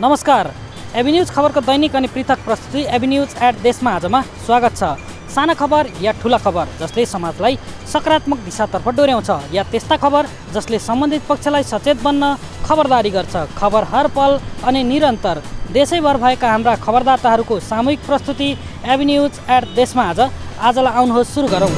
नमस्कार। AB news खबरको दैनिक अनि पृथक प्रस्तुति एबी न्यूज एट देशमा आजमा स्वागत छ। साना खबर या ठुला खबर जसले समाजलाई सकारात्मक दिशातर्फ डोर्याउँछ या त्यस्ता खबर जसले सम्बन्धित पक्षलाई सचेत बन्न खबरदारी गर्छ। खबर हर पल अनि निरन्तर देशैभर भएका हाम्रा खबरदाताहरूको सामूहिक प्रस्तुति एबी न्यूज एट देशमा आजलाई आउनुहोस् सुरु गरौँ।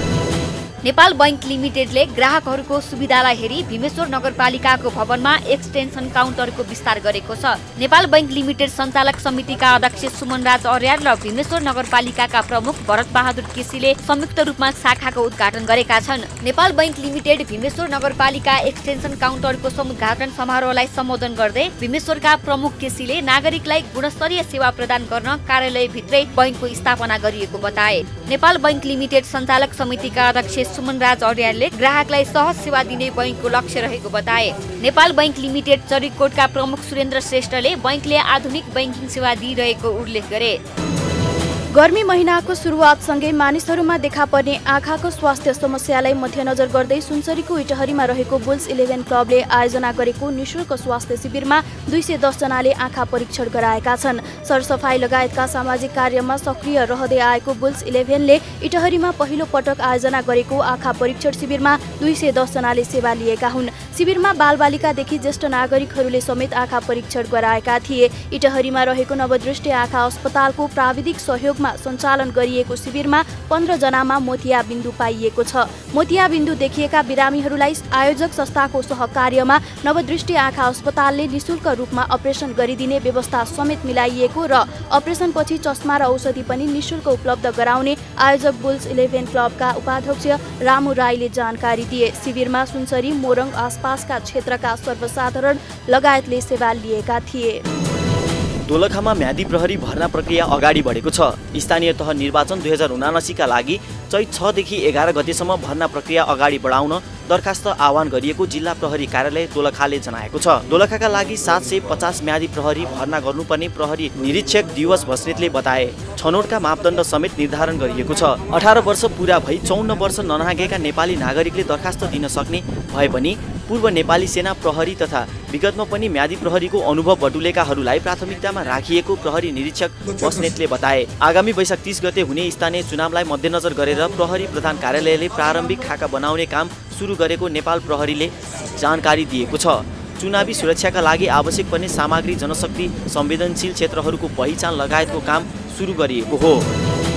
नेपाल बैंक लिमिटेडले ग्राहकहरूको सुविधालाई हेरी भीमेश्वर नगरपालिकाको भवनमा एक्सटेन्सन काउन्टरको विस्तार गरेको छ। नेपाल बैंक लिमिटेड सञ्चालक समितिका अध्यक्ष सुमनराज अर्याल र भीमेश्वर नगरपालिकाका प्रमुख भरत बहादुर केसीले संयुक्त रूपमा शाखाको उद्घाटन गरेका छन्। नेपाल बैंक लिमिटेड भीमेश्वर नगरपालिका एक्सटेन्सन काउन्टरको उद्घाटन समारोहलाई सम्बोधन गर्दै भीमेश्वरका प्रमुख केसीले नागरिकलाई गुणस्तरीय सेवा प्रदान गर्न कार्यालयभित्रै बैंकको स्थापना गरिएको बताए। नेपाल बैंक लिमिटेड सञ्चालक समितिका अध्यक्ष सुमनराज अर्यालले ग्राहकलाई सहज सेवा दिने बैंकको लक्ष्य रहेको बताए। नेपाल बैंक लिमिटेड चरिकोटका प्रमुख सुरेन्द्र श्रेष्ठले बैंकले आधुनिक बैंकिङ सेवा दिइरहेको उल्लेख गरे। गर्मी महिनाको सुरुवातसँगै मानिसहरूमा देखा पर्ने आँखाको स्वास्थ्य समस्यालाई मध्यनजर गर्दै सुनसरीको इटहरीमा रहेको बुल्स 11 क्लबले आयोजना गरेको निशुल्क स्वास्थ्य शिविरमा 210 जनाले आँखा परीक्षण गराएका छन्। सरसफाई लगायतका सामाजिक कार्यमा सक्रिय रहँदै आएको बुल्स 11ले इटहरीमा पहिलो पटक आयोजना गरेको आँखा परीक्षण शिविरमा 210 जनाले सेवा लिएका हुन्। शिविरमा बालबालिकादेखि ज्येष्ठ नागरिकहरूले समेत आँखा परीक्षण गराएका थिए। इटहरीमा रहेको नवदृष्टि आँखा अस्पतालको प्राविधिक सहयोग सञ्चालन गरिएको शिविरमा 15 जनामा मोतियाबिन्दु पाइएको छ। मोतियाबिन्दु देखिएका बिरामीहरूलाई आयोजक संस्थाको सहकार्यमा नवदृष्टि आँखा अस्पतालले निशुल्क रूपमा अपरेसन गरिदिने व्यवस्था समेत मिलाइएको र अपरेसनपछि चस्मा र औषधि पनि निशुल्क उपलब्ध गराउने आयोजक बुल्स 11 क्लबका उपाध्यक्ष रामु राईले जानकारी दिए। शिविरमा सुनसरी मोरङ आसपासका क्षेत्रका सर्वसाधारण लगायतले सेवा लिएका थिए। दोलखामा म्यादी प्रहरी भर्ना प्रक्रिया अगाडि बढेको छ। स्थानीय तह निर्वाचन 2079 का लागि चैत 6 देखि 11 गतेसम्म भर्ना प्रक्रिया अगाडि बढाउन दरखास्त आह्वान गरिएको जिल्ला प्रहरी कार्यालय दोलखाले जनाएको छ। दोलखाका लागि 750 म्यादी प्रहरी भर्ना गर्नुपर्ने प्रहरी निरीक्षक दिवस बस्नेतले बताए। छनौटका मापदण्ड समेत निर्धारण गरिएको छ। 18 वर्ष पुरा भई 54 वर्ष ननागेका नेपाली नागरिकले दरखास्त दिन सक्ने भए पनि पूर्व नेपाली सेना प्रहरी तथा विगतमा पनि म्यादी प्रहरीको अनुभव बटुलेकाहरूलाई प्राथमिकतामा राखिएको प्रहरी निरीक्षक बस्नेतले बताए। आगामी वैशाख 30 गते हुने स्थानीय चुनावलाई मध्यनजर गरेर प्रहरी प्रधान कार्यालयले प्रारम्भिक खाका बनाउने काम सुरु गरेको नेपाल प्रहरीले जानकारी दिएको छ। चुनावी सुरक्षाका लागि आवश्यक पर्ने सामग्री, जनशक्ति, संवेदनशील क्षेत्रहरूको पहिचान लगायतको काम सुरु गरिएको हो।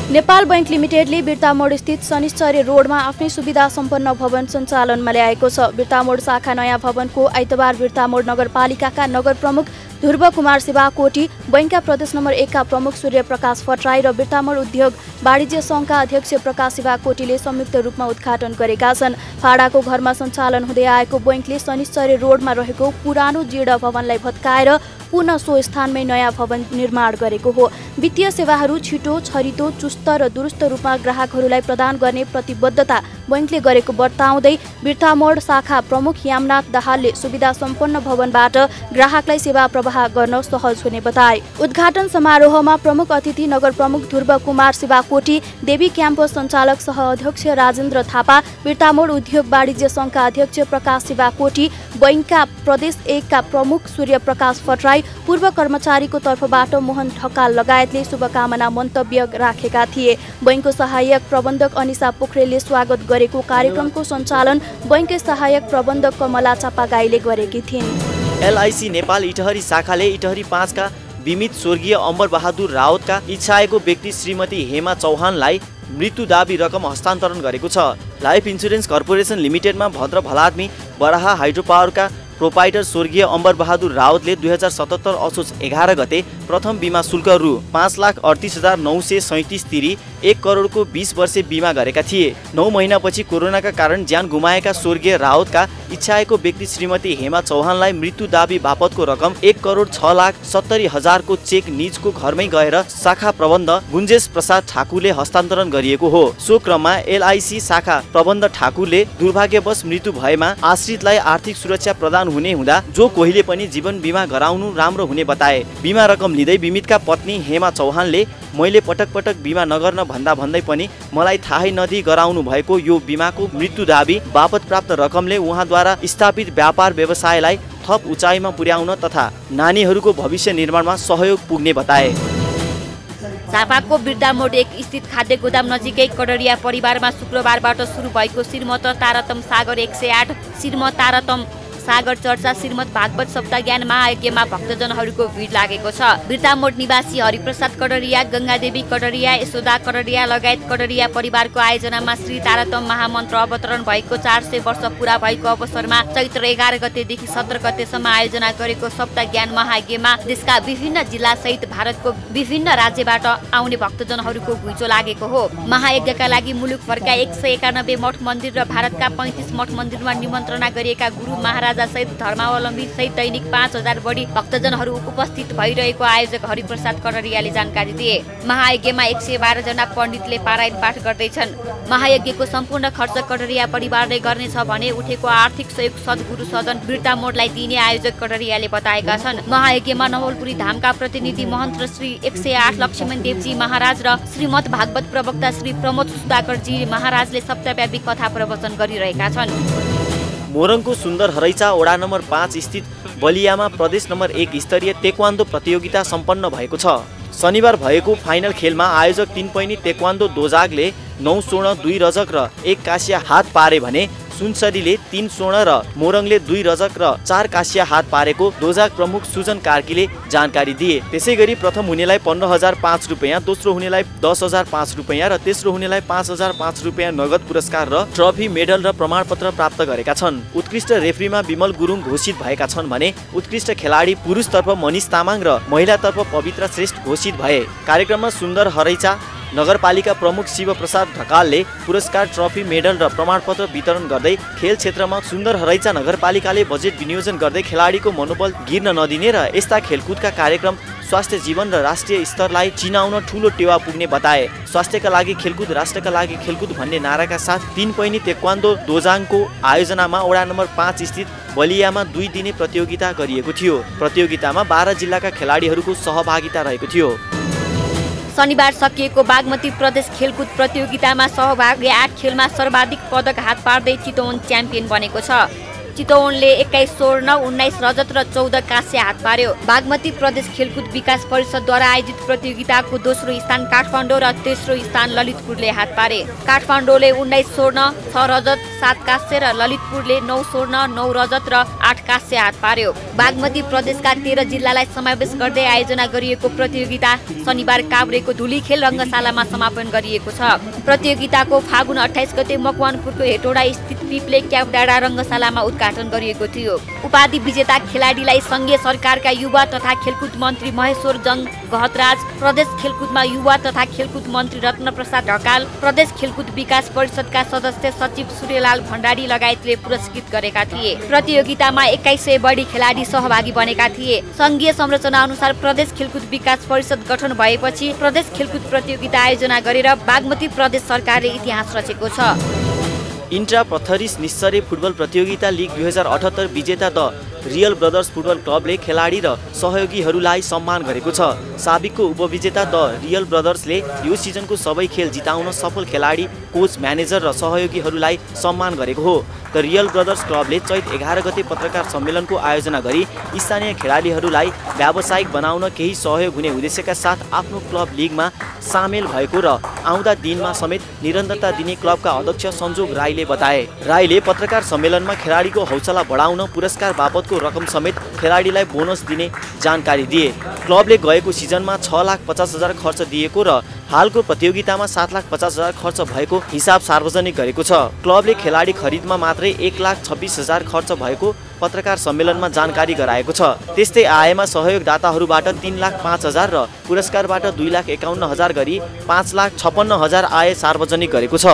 नेपाल बैंक लिमिटेडले बिर्तामोड स्थित शनिश्चर्य रोडमा आफ्नै सुविधा सम्पन्न भवन सञ्चालनमा ल्याएको छ। बिर्तामोड शाखा नयाँ भवनको आइतबार बिर्तामोड नगरपालिकाका नगर प्रमुख ध्रुव कुमार शिवाकोटी, बैंकका प्रदेश नम्बर 1 का प्रमुख सूर्य प्रकाश फट्राई र बिर्तामोड उद्योग वाणिज्य सङ्घका अध्यक्ष प्रकाश शिवाकोटीले संयुक्त रूपमा उद्घाटन गरेका छन्। फाडाको घरमा सञ्चालन हुँदै आएको बैंकले शनिश्चर्य रोडमा रहेको पुरानो जीर्ण भवनलाई भत्काएर पुनः सो स्थानमै नयाँ भवन निर्माण गरेको हो। वित्तीय सेवाहरू छिटो, छरितो, चुस्त र दुरुस्त रूपमा ग्राहकहरूलाई प्रदान गर्ने प्रतिबद्धता बैंकले गरेको बताउँदै बिर्तामोड शाखा प्रमुख यामनाथ दाहालले सुविधा सम्पन्न भवनबाट ग्राहकलाई सेवा प्रवाह गर्न सहज हुने बताए। उद्घाटन समारोहमा प्रमुख अतिथि नगर प्रमुख ध्रुव कुमार शिवाकोटी, देवी क्याम्पस सञ्चालक सह अध्यक्ष राजेन्द्र थापा, बिर्तामोड उद्योग वाणिज्य सङ्घका अध्यक्ष प्रकाश शिवाकोटी, बैंकका प्रदेश 1 का प्रमुख सूर्य प्रकाश फट्राई, पूर्व कर्मचारीको तर्फबाट मोहन ढकाल लगायतले शुभकामना मन्तव्य राखेका थिए। बैंकको सहायक प्रबन्धक अनिसा पोखरेलले स्वागत गरेको कार्यक्रमको सञ्चालन बैंककै सहायक प्रबन्धक कमला चापागाईले गरेकी थिइन्। एलआईसी नेपाल इटहरी शाखाले इटहरी 5 का बिमित स्वर्गीय अमर बहादुर रावतका इच्छाएको व्यक्ति श्रीमती हेमा चौहानलाई मृत्यु दाबी रकम हस्तान्तरण गरेको छ। लाइफ इन्सुरेन्स कर्पोरेसन लिमिटेडमा भद्र भलाद्मी बराहा हाइड्रोपावरका प्रोपाइटर स्वर्गीय अमर बहादुर रावतले 2077 असोज 11 गते प्रथम बिमा शुल्क रु 5,38,937 तिरी 1 करोडको 20 वर्षे बिमा गरेका थिए। 9 महिनापछि कोरोनाका कारण ज्यान गुमाएका स्वर्गीय रावतका इच्छाएको व्यक्ति श्रीमती हेमा चौहानलाई मृत्यु दाबी बापतको रकम 1,06,70,000 को चेक निजको घरमै गएर शाखा प्रबन्ध गुन्जेश प्रसाद ठाकुरले हस्तान्तरण गरिएको हो। सो क्रममा एलआईसी शाखा प्रबन्ध ठाकुरले दुर्भाग्यवश मृत्यु भएमा आश्रितलाई आर्थिक सुरक्षा प्रदान नोक्सान हुने हुँदा जो कोहीले पनि जीवन बिमा गराउनु राम्रो हुने बताए। बिमा रकम लिँदै बिमितका पत्नी हेमा चौहानले मैले पटक पटक बिमा नगर्न भन्दै पनि मलाई थाहै नदिई गराउनु भएको यो बिमाको मृत्यु दाबी बापत प्राप्त रकमले उहाँद्वारा स्थापित व्यापार व्यवसायलाई थप उचाइमा पुर्याउन तथा नानीहरूको भविष्य निर्माणमा सहयोग पुग्ने बताए। झापाको बिर्तामोड 1 स्थित खाद्य गोदाम नजिकै कडरिया परिवारमा शुक्रबारबाट सुरु भएको श्रीमत तारतम सागर 108 श्रीमत तारतम सागर चर्चा श्रीमद् भागवत सप्ताह ज्ञान महायज्ञमा भक्तजनहरूको भिड लागेको छ। बिर्तामोड निवासी हरिप्रसाद कडरिया, गंगादेवी कडरिया, यशोदा कडरिया लगायत कडरिया परिवारको आयोजनामा श्री तारतम महामन्त्र अवतरण भएको 400 वर्ष पूरा भएको अवसरमा चैत्र 11 गतेदेखि 17 गतेसम्म आयोजना गरेको सप्ताह ज्ञान महायज्ञमा देशका विभिन्न जिल्ला सहित भारतको विभिन्न राज्यबाट आउने भक्तजनहरूको घुइँचो लागेको हो। महायज्ञका लागि मुलुकभरका 191 मठ मन्दिर र भारतका 35 मठ मन्दिरमा निमन्त्रणा गरिएका गुरु महाराज सहित धर्मावलम्बी सहित दैनिक 5000 बढी भक्तजनहरू उपस्थित भइरहेको आयोजक हरिप्रसाद कडरियाले जानकारी दिए। महायज्ञमा 112 जना पण्डितले पारायण पाठ गर्दैछन्। महायज्ञको सम्पूर्ण खर्च कडरिया परिवारले गर्नेछ भने उठेको आर्थिक सहयोग सद्गुरु सदन बिर्तामोडलाई दिने आयोजक कडरियाले बताएका छन्। महायज्ञमा नवलपुरी धामका प्रतिनिधि महन्त श्री 108 लक्ष्मण देवजी महाराज र श्रीमद् भागवत प्रवक्ता श्री प्रमोद सुधाकरजी महाराजले सप्ताहव्यापी कथा प्रवचन गरिरहेका छन्। मोरङको सुन्दर हरैचा वडा नम्बर 5 स्थित बलियामा प्रदेश नम्बर 1 स्तरीय तेक्वान्दो प्रतियोगिता सम्पन्न भएको छ। शनिबार भएको फाइनल खेलमा आयोजक 3 पैनी तेक्वान्दो दोजागले 9 स्वर्ण 2 रजक र 1 काँसिया हात पारे भने सुनसरीले 3 स्वर्ण र मोरङले 2 रजक र 4 काँसिया हात पारेको दोजाग प्रमुख सुजन कार्कीले जानकारी दिए। त्यसैगरी प्रथम हुनेलाई 15,005 रुपैयाँ, दोस्रो हुनेलाई 10,005 रुपैयाँ र तेस्रो हुनेलाई 5,005 रुपैयाँ नगद पुरस्कार र ट्रफी, मेडल र प्रमाणपत्र प्राप्त गरेका छन्। उत्कृष्ट रेफ्रीमा विमल गुरुङ घोषित भएका छन् भने उत्कृष्ट खेलाडी पुरुषतर्फ मनिष तामाङ र महिलातर्फ पवित्र श्रेष्ठ घोषित भए। कार्यक्रममा सुन्दर हरैचा नगरपालिका प्रमुख शिवप्रसाद ढकालले पुरस्कार, ट्रफी, मेडल र प्रमाणपत्र वितरण गर्दै खेल क्षेत्रमा सुन्दर हरैचा नगरपालिकाले बजेट विनियोजन गर्दै खेलाडीको मनोबल गिर्न नदिने र यस्ता खेलकुदका कार्यक्रम स्वास्थ्य जीवन र राष्ट्रिय स्तरलाई चिनाउन ठूलो टेवा पुग्ने बताए। स्वास्थ्यका लागि खेलकुद, राष्ट्रका लागि खेलकुद भन्ने नाराका साथ 3 पैनी तेक्वान्दो दोजाङको आयोजनामा वडा नम्बर 5 स्थित बलियामा 2 दिने प्रतियोगिता गरिएको थियो। प्रतियोगितामा 12 जिल्लाका खेलाडीहरूको सहभागिता रहेको थियो। शनिबार सकिएको बागमती प्रदेश खेलकुद प्रतियोगितामा सहभागी 8 खेलमा सर्वाधिक पदक हात पार्दै चितवन च्याम्पियन बनेको छ। चितवनले 21 स्वर्ण, 19 रजत र 14 काँस्य हात पार्यो। बागमती प्रदेश खेलकुद विकास परिषदद्वारा आयोजित प्रतियोगिताको दोस्रो स्थान काठमाडौँ र तेस्रो स्थान ललितपुरले हात पारे। काठमाडौँले 19 स्वर्ण, 6 रजत, 7 काँस्य र ललितपुरले 9 स्वर्ण, 9 रजत र 8 काँस्य हात पार्यो। बागमती प्रदेशका 13 जिल्लालाई समावेश गर्दै आयोजना गरिएको प्रतियोगिता शनिबार काभ्रेको धुलीखेल रङ्गशालामा समापन गरिएको छ। प्रतियोगिताको फागुन 28 गते मकवानपुरको हेटौडा स्थित पिप्ले क्याब डाँडा रङ्गशालामा उद्घाटन गरिएको थियो। उपाधि विजेता खेलाडीलाई संघीय सरकारका युवा तथा खेलकुद मन्त्री महेश्वर जङ गहतराज, प्रदेश खेलकुदमा युवा तथा खेलकुद मन्त्री रत्न प्रसाद ढकाल, प्रदेश खेलकुद विकास परिषदका सदस्य सचिव सूर्यलाल भण्डारी लगायतले पुरस्कृत गरेका थिए। प्रतियोगितामा 2100 बढी खेलाडी सहभागी बनेका थिए। संघीय संरचना अनुसार प्रदेश खेलकुद विकास परिषद गठन भएपछि प्रदेश खेलकुद प्रतियोगिता आयोजना गरेर बागमती प्रदेश सरकारले इतिहास रचेको छ। इन्ट्रा पथरिस निस्सरे फुटबल प्रतियोगिता लिग 2078 विजेता द रियल ब्रदर्स फुटबल क्लबले खेलाडी र सहयोगीहरूलाई सम्मान गरेको छ। साबिकको उपविजेता द रियल ब्रदर्सले यो सिजनको सबै खेल जिताउन सफल खेलाडी, कोच, म्यानेजर र सहयोगीहरूलाई सम्मान गरेको हो। द रियल ब्रदर्स क्लबले चैत 11 गते पत्रकार सम्मेलनको आयोजना गरी स्थानीय खेलाडीहरूलाई व्यावसायिक बनाउन केही सहयोग हुने उद्देश्यका साथ आफ्नो क्लब लिगमा सामेल भएको र आउँदा दिनमा समेत निरन्तरता दिने क्लबका अध्यक्ष सञ्जोग राईले बताए। राईले पत्रकार सम्मेलनमा खेलाडीको हौसला बढाउन पुरस्कार बापतको रकम समेत खेलाडीलाई बोनस दिने जानकारी दिए। क्लबले गएको सिजनमा 6,50,000 खर्च दिएको र हालको प्रतियोगितामा 7,50,000 खर्च भएको हिसाब सार्वजनिक गरेको छ। क्लबले खेलाडी खरिदमा मात्रै 1,26,000 खर्च भएको पत्रकार सम्मेलनमा जानकारी गराएको छ। त्यस्तै आएमा सहयोगदाताहरूबाट 3,05,000 र पुरस्कारबाट 2,51,000 गरी 5,56,000 आय सार्वजनिक गरेको छ।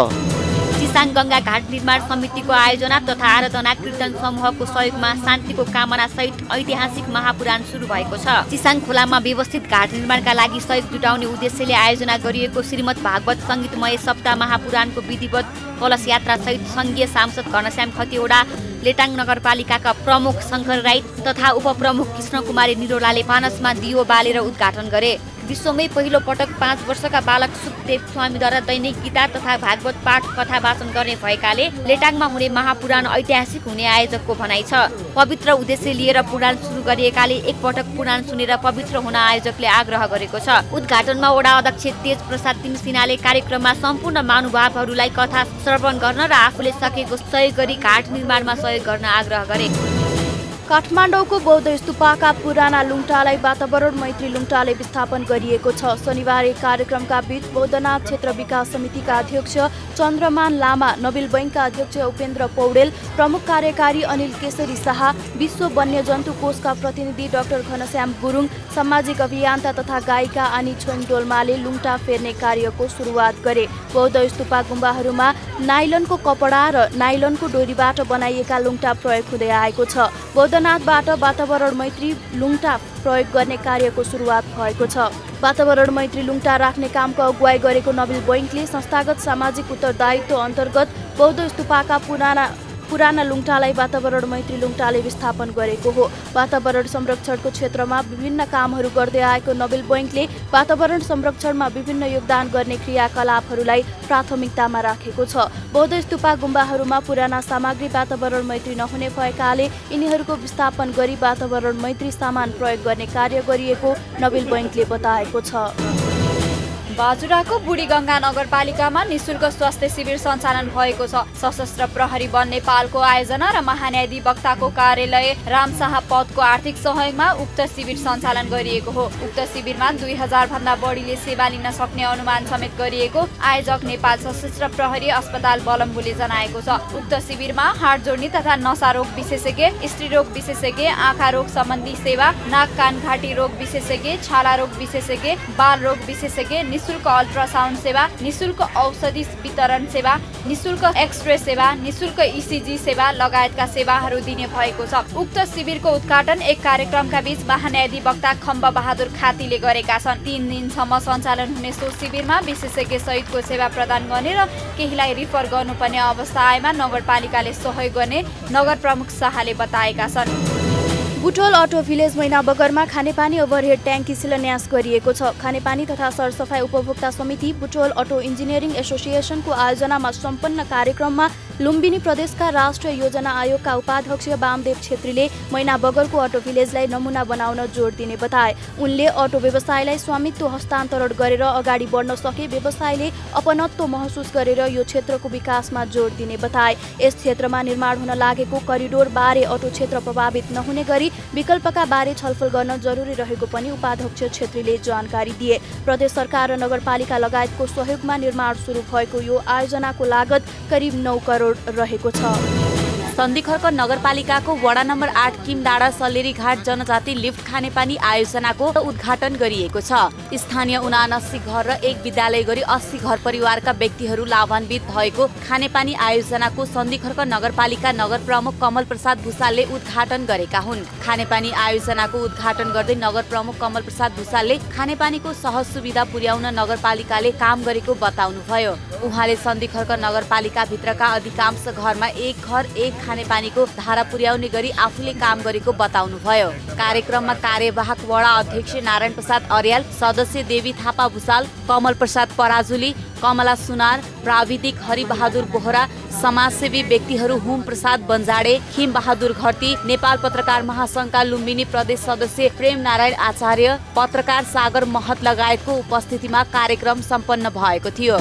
चिसाङ गङ्गा घाट निर्माण समितिको आयोजना तथा आराधना कीर्तन समूहको सहयोगमा शान्तिको कामना सहित ऐतिहासिक महापुराण सुरु भएको छ। चिसाङ खोलामा व्यवस्थित घाट निर्माणका लागि सहयोग जुटाउने उद्देश्यले आयोजना गरिएको श्रीमद् भागवत सङ्गीतमय सप्ताह महापुराणको विधिवत कलश यात्रा सहित संघीय सांसद घनश्याम खतिवडा, लेटाङ नगरपालिकाका प्रमुख शङ्कर राई तथा उपप्रमुख कृष्ण कुमारी निरोलाले पानसमा दियो बालेर उद्घाटन गरे। विश्वमै पहिलो पटक 5 वर्षका बालक सुखदेव स्वामीद्वारा दैनिक गीता तथा भागवत पाठ कथा वाचन गर्ने भएकाले लेटाङमा हुने महापुराण ऐतिहासिक हुने आयोजकको भनाइ छ। पवित्र उद्देश्य लिएर पुराण सुरु गरिएकाले एकपटक पुराण सुनेर पवित्र हुन आयोजकले आग्रह गरेको छ। उद्घाटनमा वडा अध्यक्ष तेज प्रसाद तिमसिनाले कार्यक्रममा सम्पूर्ण महानुभावहरूलाई कथा श्रवण गर्न र आफूले सकेको सहयोग गरी घाट निर्माणमा सहयोग गर्न आग्रह गरे। काठमाडौँको बौद्ध स्तूपका पुराना लुङटालाई वातावरण मैत्री लुङटाले विस्थापन गरिएको छ। शनिबार एक कार्यक्रमका बीच बौद्धनाथ क्षेत्र विकास समितिका अध्यक्ष चन्द्रमान लामा, नबिल बैङ्कका अध्यक्ष उपेन्द्र पौडेल, प्रमुख कार्यकारी अनिल केसरी शाह, विश्व वन्यजन्तु कोषका प्रतिनिधि डाक्टर घनश्याम गुरुङ, सामाजिक अभियन्ता तथा गायिका आनी छोङ डोल्माले लुङटा फेर्ने कार्यको सुरुवात गरे। बौद्ध स्तूपा गुम्बाहरूमा नाइलनको कपडा र नाइलनको डोरीबाट बनाइएका लुङटा प्रयोग हुँदै आएको छ। बौद्धनाथबाट वातावरण मैत्री लुङटा प्रयोग गर्ने कार्यको सुरुवात भएको छ। वातावरण मैत्री लुङटा राख्ने कामको अगुवाई गरेको नबिल बैङ्कले संस्थागत सामाजिक उत्तरदायित्व अन्तर्गत बौद्ध स्तूपका पुराना लुङटालाई वातावरण मैत्री लुङटाले विस्थापन गरेको हो। वातावरण संरक्षणको क्षेत्रमा विभिन्न कामहरू गर्दै आएको नबिल बैङ्कले वातावरण संरक्षणमा विभिन्न योगदान गर्ने क्रियाकलापहरूलाई प्राथमिकतामा राखेको छ। बौद्ध स्तूपा गुम्बाहरूमा पुराना सामग्री वातावरण मैत्री नहुने भएकाले यिनीहरूको विस्थापन गरी वातावरण मैत्री सामान प्रयोग गर्ने कार्य गरिएको नबिल बैङ्कले बताएको छ। बाजुराको बुढीगङ्गा नगरपालिकामा निशुल्क स्वास्थ्य शिविर सञ्चालन भएको छ। सशस्त्र प्रहरी वन नेपालको आयोजना र महान्यायाधिवक्ताको कार्यालय रामशाह पदको आर्थिक सहयोगमा उक्त शिविर सञ्चालन गरिएको हो। उक्त शिविरमा 2000 भन्दा बढीले सेवा लिन सक्ने अनुमान समेत गरिएको आयोजक नेपाल सशस्त्र प्रहरी अस्पताल बलम्बुले जनाएको छ। उक्त शिविरमा हाड जोड्ने तथा नसा रोग विशेषज्ञ, स्त्रीरोग विशेषज्ञ, आँखा रोग सम्बन्धी सेवा, नाक कान घाँटी रोग विशेषज्ञ, छाला रोग विशेषज्ञ, बाल रोग विशेषज्ञ, निशुल्क अल्ट्रासाउन्ड सेवा, निशुल्क औषधि वितरण सेवा, निशुल्क एक्सरे सेवा, निशुल्क इसिजी सेवा लगायतका सेवाहरू दिने भएको छ। उक्त शिविरको उद्घाटन एक कार्यक्रमका बीच महान्यायाधिवक्ता खम्ब बहादुर खातीले गरेका छन्। 3 दिनसम्म सञ्चालन हुने सो शिविरमा विशेषज्ञ सहितको सेवा प्रदान गर्ने र केहीलाई रिफर गर्नुपर्ने अवस्था आएमा नगरपालिकाले सहयोग गर्ने नगर प्रमुख शाहले बताएका छन्। बुटोल अटो भिलेज मैनाबगरमा खानेपानी ओभरहेड ट्याङ्की शिलान्यास गरिएको छ। खानेपानी तथा सरसफाई उपभोक्ता समिति बुटोल अटो इन्जिनियरिङ एसोसिएसनको आयोजनामा सम्पन्न कार्यक्रममा लुम्बिनी प्रदेशका राष्ट्रिय योजना आयोगका उपाध्यक्ष वामदेव छेत्रीले मैनाबगरको अटो भिलेजलाई नमुना बनाउन जोड दिने बताए। उनले अटो व्यवसायलाई स्वामित्व हस्तान्तरण गरेर अगाडि बढ्न सके व्यवसायले अपनत्व महसुस गरेर यो क्षेत्रको विकासमा जोड दिने बताए। यस क्षेत्रमा निर्माण हुन लागेको करिडोर बारे अटो क्षेत्र प्रभावित नहुने गरी विकल्पका बारे छलफल गर्न जरुरी रहेको पनि उपाध्यक्ष छेत्रीले जानकारी दिए। प्रदेश सरकार र नगरपालिका लगायतको सहयोगमा निर्माण सुरु भएको यो आयोजनाको लागत करिब 9 करोड रहेको छ। सन्धिखर्क नगरपालिकाको वडा नम्बर 8 किमडाँडा सल्लेरी घाट जनजाति लिफ्ट खानेपानी आयोजनाको उद्घाटन गरिएको छ। स्थानीय 79 घर र 1 विद्यालय गरी 80 घर परिवारका व्यक्तिहरू लाभान्वित भएको खानेपानी आयोजनाको सन्धिखर्क नगरपालिका नगर प्रमुख कमल प्रसाद भुसालले उद्घाटन गरेका हुन्। खानेपानी आयोजनाको उद्घाटन गर्दै नगर प्रमुख कमल प्रसाद भुसालले खानेपानीको सहज सुविधा पुर्याउन नगरपालिकाले काम गरेको बताउनुभयो। उहाँले सन्धिखर्क नगरपालिका भित्रका अधिकांश घरमा 1 घर 1 खानेपानीको धारा पुर्याउने गरी आफूले काम गरेको बताउनुभयो। कार्यक्रममा कार्यवाहक वडा अध्यक्ष नारायण प्रसाद अर्याल, सदस्य देवी थापा भुसाल, कमल प्रसाद पराजुली, कमला सुनार, प्राविधिक हरिबहादुर बोहरा, समाजसेवी व्यक्तिहरू हुम प्रसाद बन्जाडे, खिम बहादुर घरती, नेपाल पत्रकार महासंघका लुम्बिनी प्रदेश सदस्य प्रेम नारायण आचार्य, पत्रकार सागर महत लगायतको उपस्थितिमा कार्यक्रम सम्पन्न भएको थियो।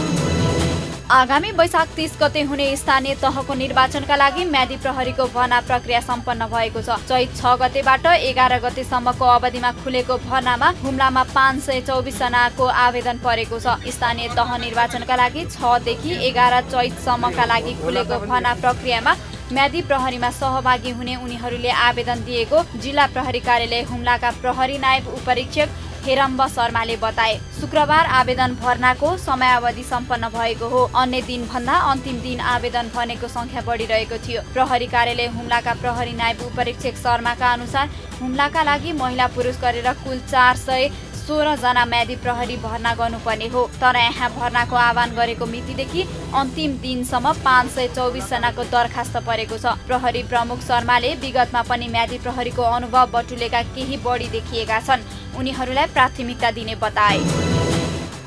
आगामी वैशाख 30 गते हुने स्थानीय तहको निर्वाचनका लागि म्यादी प्रहरीको भर्ना प्रक्रिया सम्पन्न भएको छ। चैत 6 गतेबाट 11 गतेसम्मको अवधिमा खुलेको भर्नामा हुम्लामा 524 जनाको आवेदन परेको छ। स्थानीय तह निर्वाचनका लागि 6 देखि 11 चैतसम्मका लागि खुलेको भर्ना प्रक्रियामा म्यादी प्रहरीमा सहभागी हुने उनीहरूले आवेदन दिएको जिल्ला प्रहरी कार्यालय हुम्लाका प्रहरी नायब उपरीक्षक हेरम्ब शर्माले बताए। शुक्रबार आवेदन भर्नाको समयावधि सम्पन्न भएको हो। अन्य दिन भन्दा अन्तिम दिन आवेदन भर्नेको संख्या बढिरहेको थियो। प्रहरी कार्यालय हुम्लाका प्रहरी नायब उपरीक्षक शर्माका अनुसार हुम्लाका लागि महिला पुरुष गरेर कुल 400 16 जना म्यादी प्रहरी भर्ना गर्नुपर्ने हो। तर यहाँ भर्नाको आह्वान गरेको मितिदेखि अन्तिम दिनसम्म 524 जनाको दरखास्त परेको छ। प्रहरी प्रमुख शर्माले विगतमा पनि म्यादी प्रहरीको अनुभव बटुलेका केही बढी देखिएका छन्, उनीहरूलाई प्राथमिकता दिने बताए।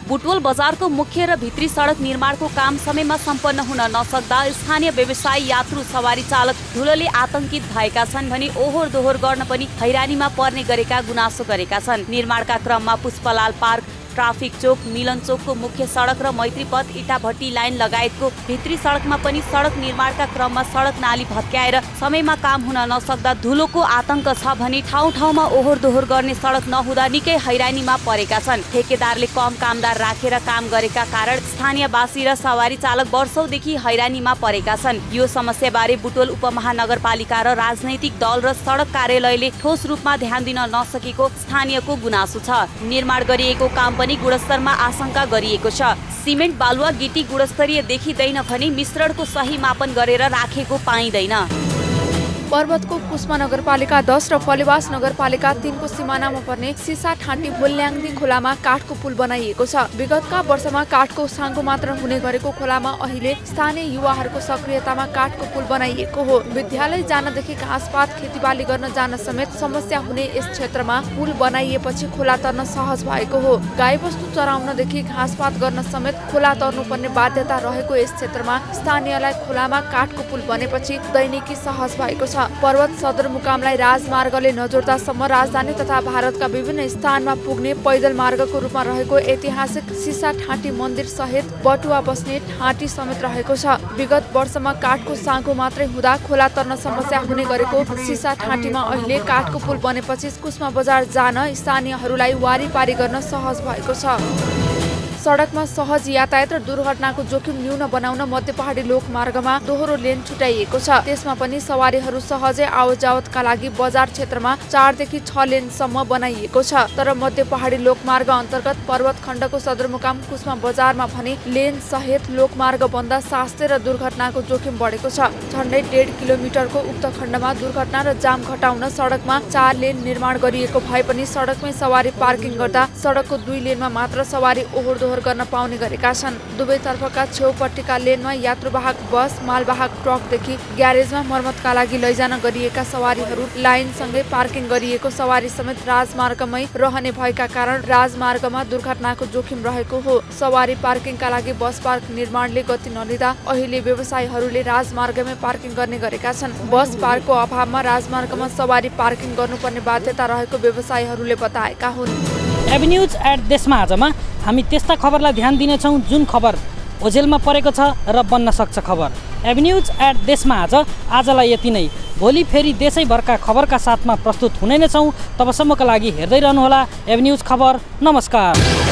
बुटवल बजारको मुख्य र भित्री सडक निर्माणको काम समयमा सम्पन्न हुन नसक्दा स्थानीय व्यवसायी यात्रु सवारी चालक धुलोले आतंकित भएका छन् भने ओहोर दोहोर गर्न पनि हैरानीमा पर्ने गरेका गुनासो गरेका छन्। निर्माणका क्रममा पुष्पलाल पार्क, ट्राफिक चोक, मिलन चोकको मुख्य सडक र मैत्री पथ, इटाभट्टी लाइन लगायतको भित्री सडकमा पनि सडक निर्माणका क्रममा सडक नाली भत्काएर समयमा काम हुन नसक्दा धुलोको आतंक छ भने ठाउँ ठाउँमा ओहोर दोहोर गर्ने सडक नहुँदा निकै हैरानीमा परेका छन्। ठेकेदारले कम कामदार राखेर काम गरेका कारण स्थानीयवासी र सवारी चालक वर्षौंदेखि हैरानीमा परेका छन्। यो समस्याबारे बुटवल उपमहानगरपालिका र राजनैतिक दल र सडक कार्यालयले ठोस रूपमा ध्यान दिन नसकेको स्थानीयको गुनासो छ। निर्माण गरिएको काम पनि गुणस्तरमा आशंका गरिएको छ। सिमेन्ट बालुवा गिटी गुणस्तरीय देखिँदैन भने मिश्रणको सही मापन गरेर राखेको पाइँदैन। पर्वतको कुस्मा नगरपालिका 10 र फलेवास नगरपालिका 3 को सिमानामा पर्ने सिसा ठाँटी भुल्याङ्दी खोलामा काठको पुल बनाइएको छ। विगतका वर्षमा काठको साङ्गो मात्र हुने गरेको खोलामा अहिले स्थानीय युवाहरूको सक्रियतामा काठको पुल बनाइएको हो। विद्यालय जानदेखि घाँसपात खेतीबाली गर्न जान समेत समस्या हुने यस क्षेत्रमा पुल बनाइएपछि खोला तर्न सहज भएको हो। गाईबस्तु चराउनदेखि घाँसपात गर्न समेत खोला तर्नुपर्ने बाध्यता रहेको यस क्षेत्रमा स्थानीयलाई खोलामा काठको पुल बनेपछि दैनिकी सहज भएको छ। पर्वत सदरमुकामलाई राजमार्गले नजोड्दासम्म राजधानी तथा भारतका विभिन्न स्थानमा पुग्ने पैदल मार्गको रूपमा रहेको ऐतिहासिक सिसा ठाँटी मन्दिर सहित बटुवा बस्ने ठाँटी समेत रहेको छ। विगत वर्षमा काठको साँगो मात्रै हुँदा खोला तर्न समस्या हुने गरेको सिसा ठाँटीमा अहिले काठको पुल बनेपछि कुस्मा बजार जान स्थानीयहरूलाई वारीपारी गर्न सहज भएको छ। सडकमा सहज यातायात र दुर्घटनाको जोखिम न्यून बनाउन मध्य पहाडी लोकमार्गमा दोहोरो लेन छुट्याइएको छ। त्यसमा पनि सवारीहरू सहजै आवतजावतका लागि बजार क्षेत्रमा 4 देखि 6 लेनसम्म बनाइएको छ। तर मध्य पहाडी लोकमार्ग अन्तर्गत पर्वत खण्डको सदरमुकाम कुस्मा बजारमा भने लेन सहित लोकमार्ग बन्दा स्वास्थ्य र दुर्घटनाको जोखिम बढेको छ। झन्डै 1.5 किलोमिटरको उक्त खण्डमा दुर्घटना र जाम घटाउन सडकमा 4 लेन निर्माण गरिएको भए पनि सडकमै सवारी पार्किङ गर्दा सडकको 2 लेनमा मात्र सवारी ओहोर दोहोर गर्न पाउने गरेका छन्। दुवैतर्फका छेउपट्टिका लेनमा यात्रुवाहक बस, मालवाहक ट्रकदेखि ग्यारेजमा मर्मतका लागि लैजान गरिएका सवारीहरू लाइनसँगै पार्किङ गरिएको सवारी समेत राजमार्गमै रहने भएका कारण राजमार्गमा दुर्घटनाको जोखिम रहेको हो। सवारी पार्किङका लागि बस पार्क निर्माणले गति नलिँदा अहिले व्यवसायीहरूले राजमार्गमै पार्किङ गर्ने गरेका छन्। बस पार्कको अभावमा राजमार्गमा सवारी पार्किङ गर्नुपर्ने बाध्यता रहेको व्यवसायीहरूले बताएका हुन्। एभिन्यूज एट देशमा आजमा हामी त्यस्ता खबरलाई ध्यान दिनेछौँ जुन खबर ओझेलमा परेको छ र बन्न सक्छ खबर। एभिन्यूज एट देशमा आजलाई यति नै। भोलि फेरि देशैभरका खबरका साथमा प्रस्तुत हुने नै छौँ। तबसम्मका लागि हेर्दै रहनुहोला एभिन्यूज खबर। नमस्कार।